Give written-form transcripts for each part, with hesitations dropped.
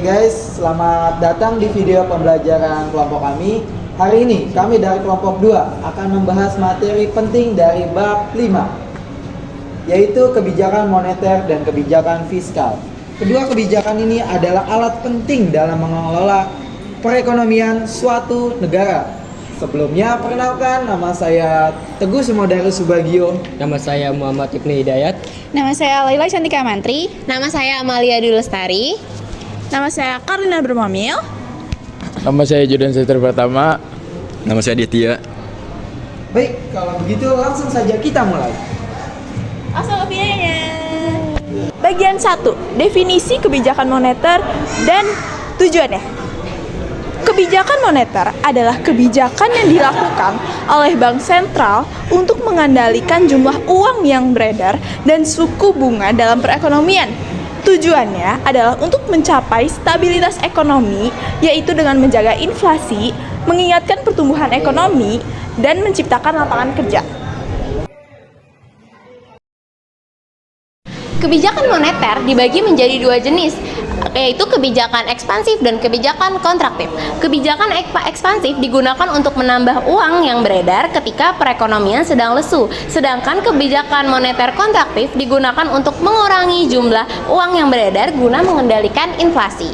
guys, selamat datang di video pembelajaran kelompok kami. Hari ini kami dari kelompok 2 akan membahas materi penting dari bab 5, yaitu kebijakan moneter dan kebijakan fiskal. Kedua kebijakan ini adalah alat penting dalam mengelola perekonomian suatu negara. Sebelumnya, perkenalkan, nama saya Teguh Sumodarus Subagio. Nama saya Muhammad Ibnu Hidayat. Nama saya Laila Cantika Mantri. Nama saya Amalia Dwi Lestari. Nama saya Karina Bermamil. Nama saya Judan Setri Pertama. Nama saya Ditya. Baik, kalau begitu langsung saja kita mulai. Asal videonya. Bagian 1, definisi kebijakan moneter dan tujuannya. Kebijakan moneter adalah kebijakan yang dilakukan oleh bank sentral untuk mengendalikan jumlah uang yang beredar dan suku bunga dalam perekonomian. Tujuannya adalah untuk mencapai stabilitas ekonomi, yaitu dengan menjaga inflasi, mengingatkan pertumbuhan ekonomi, dan menciptakan lapangan kerja. Kebijakan moneter dibagi menjadi dua jenis, yaitu kebijakan ekspansif dan kebijakan kontraktif. Kebijakan ekspansif digunakan untuk menambah uang yang beredar ketika perekonomian sedang lesu, sedangkan kebijakan moneter kontraktif digunakan untuk mengurangi jumlah uang yang beredar guna mengendalikan inflasi.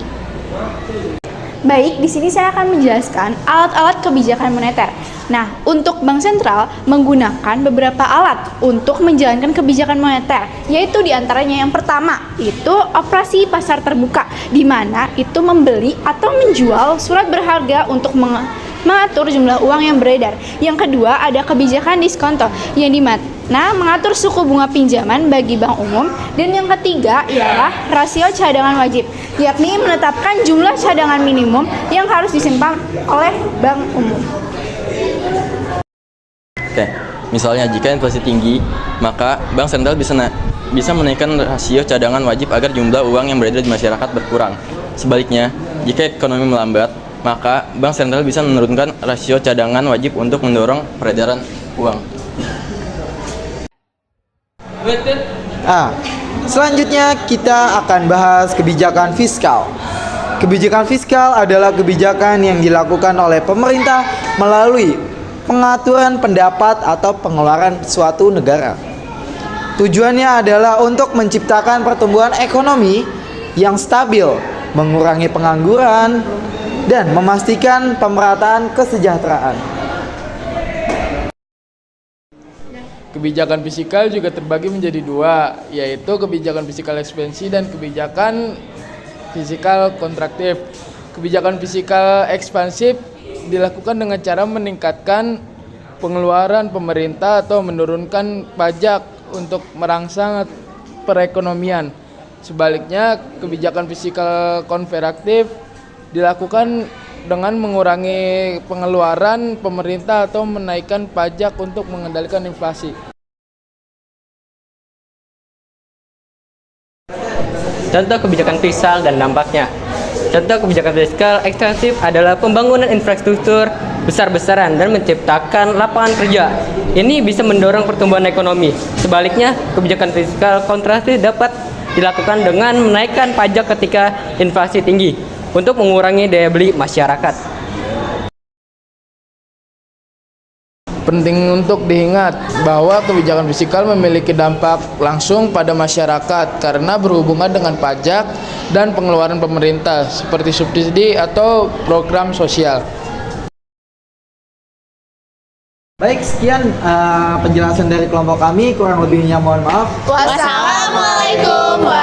Baik, di sini saya akan menjelaskan alat-alat kebijakan moneter. Nah, untuk bank sentral menggunakan beberapa alat untuk menjalankan kebijakan moneter, yaitu diantaranya yang pertama, itu operasi pasar terbuka, di mana itu membeli atau menjual surat berharga untuk mengatur jumlah uang yang beredar. Yang kedua, ada kebijakan diskonto, yang dimana mengatur suku bunga pinjaman bagi bank umum. Dan yang ketiga ialah rasio cadangan wajib, yakni menetapkan jumlah cadangan minimum yang harus disimpan oleh bank umum. Oke, misalnya jika inflasi tinggi, maka bank sentral bisa menaikkan rasio cadangan wajib agar jumlah uang yang beredar di masyarakat berkurang. Sebaliknya, jika ekonomi melambat, maka bank sentral bisa menurunkan rasio cadangan wajib untuk mendorong peredaran uang. Selanjutnya kita akan bahas kebijakan fiskal. Kebijakan fiskal adalah kebijakan yang dilakukan oleh pemerintah melalui pengaturan pendapat atau pengeluaran suatu negara. Tujuannya adalah untuk menciptakan pertumbuhan ekonomi yang stabil, mengurangi pengangguran, dan memastikan pemerataan kesejahteraan. Kebijakan fiskal juga terbagi menjadi dua, yaitu kebijakan fiskal ekspansi dan kebijakan fiskal kontraktif. Kebijakan fiskal ekspansif dilakukan dengan cara meningkatkan pengeluaran pemerintah atau menurunkan pajak untuk merangsang perekonomian. Sebaliknya, kebijakan fiskal konveraktif dilakukan dengan mengurangi pengeluaran pemerintah atau menaikkan pajak untuk mengendalikan inflasi. Contoh kebijakan fiskal dan dampaknya. Contoh kebijakan fiskal ekspansif adalah pembangunan infrastruktur besar-besaran dan menciptakan lapangan kerja. Ini bisa mendorong pertumbuhan ekonomi. Sebaliknya, kebijakan fiskal kontraktif dapat dilakukan dengan menaikkan pajak ketika inflasi tinggi untuk mengurangi daya beli masyarakat. Penting untuk diingat bahwa kebijakan fiskal memiliki dampak langsung pada masyarakat karena berhubungan dengan pajak dan pengeluaran pemerintah seperti subsidi atau program sosial. Baik, sekian penjelasan dari kelompok kami. Kurang lebihnya mohon maaf. Wassalamualaikum warahmatullahi wabarakatuh.